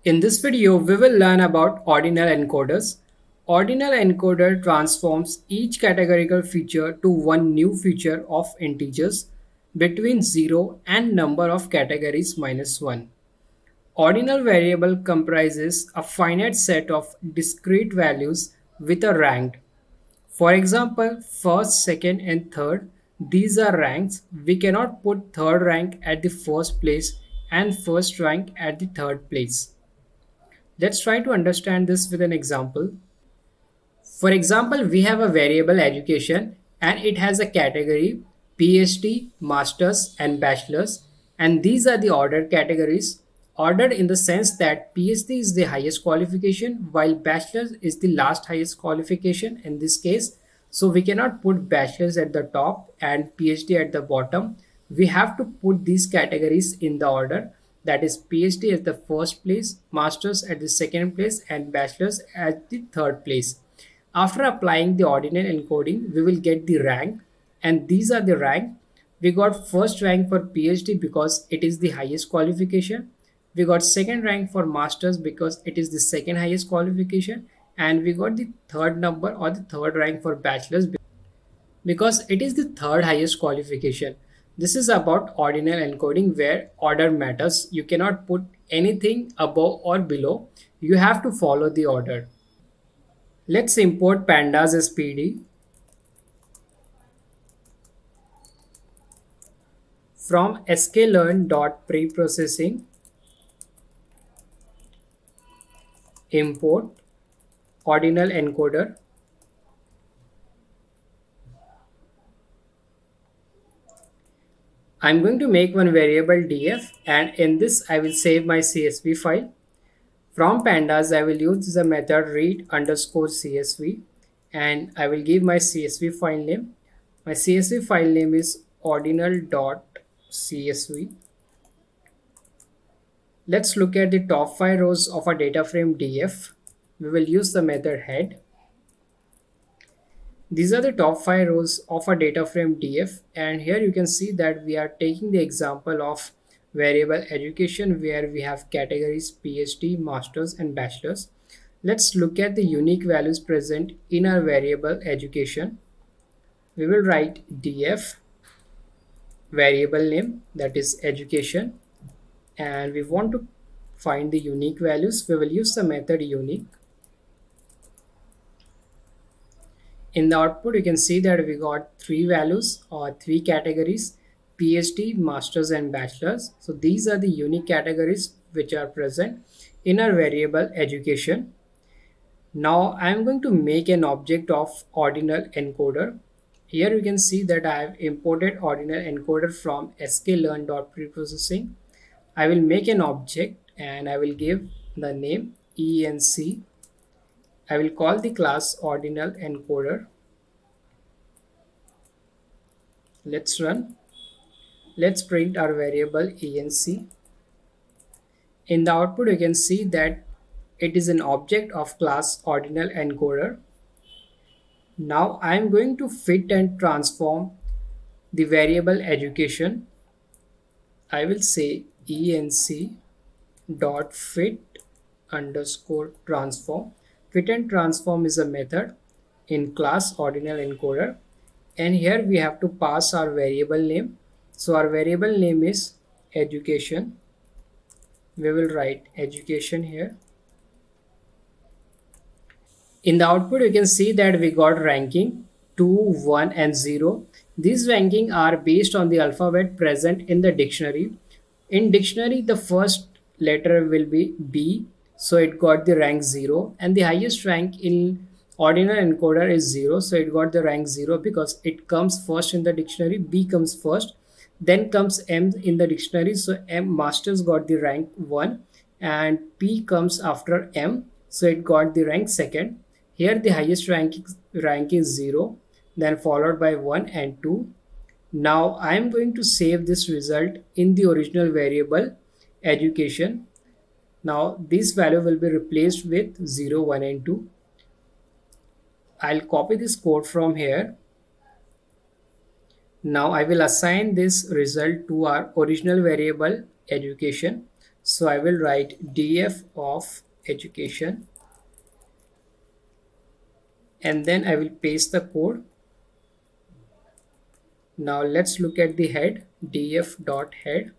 In this video, we will learn about ordinal encoders. Ordinal encoder transforms each categorical feature to one new feature of integers between 0 and number of categories minus 1. Ordinal variable comprises a finite set of discrete values with a rank. For example, first, second, and third, these are ranks. We cannot put third rank at the first place and first rank at the third place. Let's try to understand this with an example. For example, we have a variable education and it has a category PhD, Masters, and Bachelors, and these are the ordered categories. Ordered in the sense that PhD is the highest qualification while Bachelors is the last highest qualification in this case. So we cannot put Bachelors at the top and PhD at the bottom. We have to put these categories in the order, that is PhD at the first place, Masters at the second place, and Bachelors at the third place. After applying the ordinal encoding, we will get the rank, and these are the rank. We got first rank for PhD because it is the highest qualification. We got second rank for Masters because it is the second highest qualification, and we got the third number or the third rank for Bachelors because it is the third highest qualification. This is about ordinal encoding where order matters. You cannot put anything above or below. You have to follow the order. Let's import pandas as PD. From sklearn.preprocessing, import ordinal encoder. I'm going to make one variable df, and in this I will save my CSV file. From pandas, I will use the method read underscore CSV, and I will give my CSV file name. My CSV file name is ordinal.csv. Let's look at the top 5 rows of a data frame df. We will use the method head. These are the top 5 rows of a data frame df, and here you can see that we are taking the example of variable education where we have categories PhD, Masters, and Bachelors. Let's look at the unique values present in our variable education. We will write df variable name, that is education, and we want to find the unique values. We will use the method unique. In the output, you can see that we got three values or three categories: PhD, Masters, and Bachelors. So these are the unique categories which are present in our variable education. Now I'm going to make an object of ordinal encoder. Here you can see that I have imported ordinal encoder from sklearn.preprocessing. I will make an object and I will give the name enc. I will call the class ordinal encoder. Let's run. Let's print our variable enc. In the output, you can see that it is an object of class ordinal encoder. Now I am going to fit and transform the variable education. I will say enc dot fit underscore transform. Fit and transform is a method in class ordinal encoder, and here we have to pass our variable name. So our variable name is education. We will write education here. In the output, you can see that we got ranking 2, 1, and 0. These ranking are based on the alphabet present in the dictionary. In dictionary, the first letter will be B, so it got the rank 0, and the highest rank in ordinal encoder is 0, so it got the rank 0 because it comes first in the dictionary. B comes first, then comes M in the dictionary, so M Masters got the rank 1, and P comes after M, so it got the rank second. Here the highest rank is 0, then followed by 1 and 2. Now I am going to save this result in the original variable education. Now this value will be replaced with 0, 1, and 2. I'll copy this code from here. Now I will assign this result to our original variable education. So I will write df of education, and then I will paste the code. Now let's look at the head, df dot head.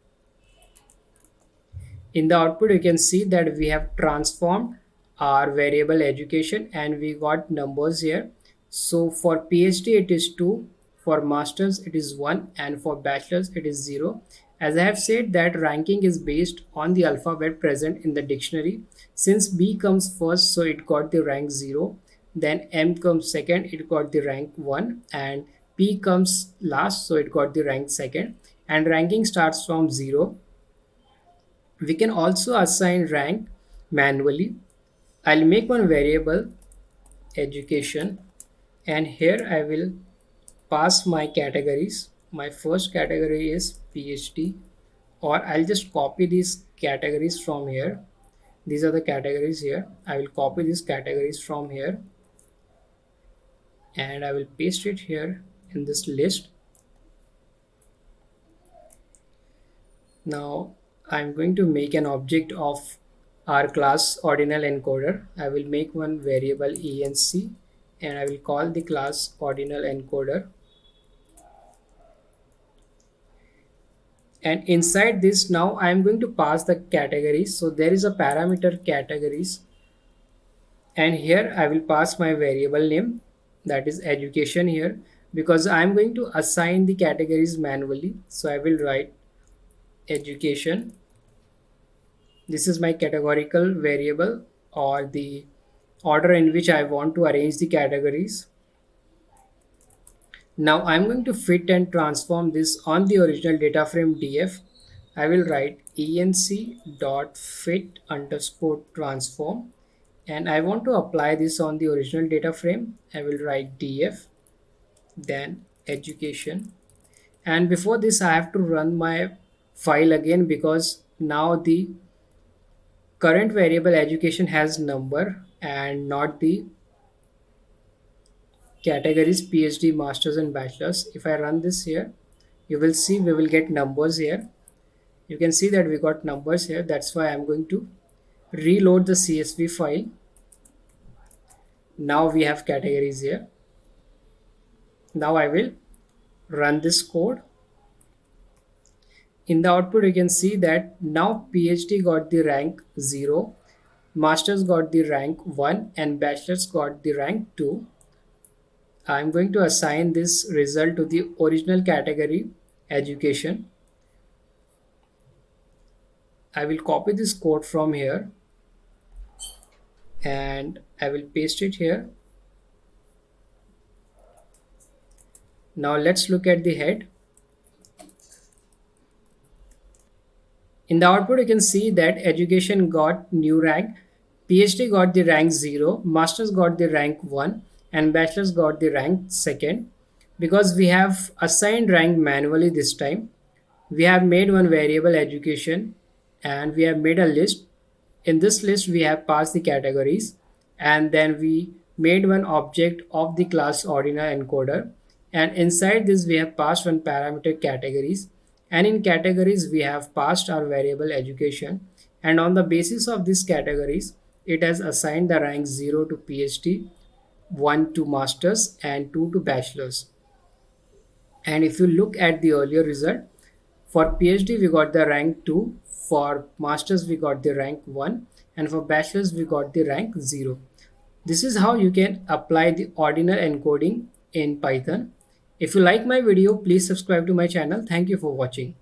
In the output, you can see that we have transformed our variable education and we got numbers here. So for PhD, it is 2, for masters, it is 1, and for bachelors, it is 0. As I have said, that ranking is based on the alphabet present in the dictionary. Since B comes first, so it got the rank 0. Then M comes second, it got the rank 1. And P comes last, so it got the rank second. And ranking starts from 0. We can also assign rank manually. I'll make one variable education, and here I will pass my categories. My first category is PhD, or I'll just copy these categories from here. These are the categories here. I will copy these categories from here and I will paste it here in this list. Now I'm going to make an object of our class ordinal encoder. I will make one variable enc and I will call the class ordinal encoder. And inside this, now I am going to pass the categories. So there is a parameter categories, and here I will pass my variable name, that is education here, because I am going to assign the categories manually. So I will write education. This is my categorical variable, or the order in which I want to arrange the categories. Now I'm going to fit and transform this on the original data frame df. I will write enc.fit underscore transform, and I want to apply this on the original data frame. I will write df, then education, and before this I have to run my file again, because now the current variable education has number and not the categories PhD, masters and bachelors. If I run this here, you will see we will get numbers here. You can see that we got numbers here. That's why I'm going to reload the CSV file. Now we have categories here. Now I will run this code. In the output, you can see that now PhD got the rank 0, masters got the rank 1, and bachelors got the rank 2. I'm going to assign this result to the original category education. I will copy this code from here and I will paste it here. Now let's look at the head. In the output, you can see that education got new rank, PhD got the rank 0, masters got the rank 1, and bachelors got the rank 2nd. Because we have assigned rank manually this time, we have made one variable education and we have made a list. In this list, we have passed the categories, and then we made one object of the class ordinal encoder, and inside this we have passed one parameter categories, and in categories we have passed our variable education, and on the basis of these categories it has assigned the rank 0 to PhD, 1 to masters, and 2 to bachelors. And if you look at the earlier result, for PhD we got the rank 2, for masters we got the rank 1, and for bachelors we got the rank 0. This is how you can apply the ordinal encoding in Python. If you like my video, please subscribe to my channel. Thank you for watching.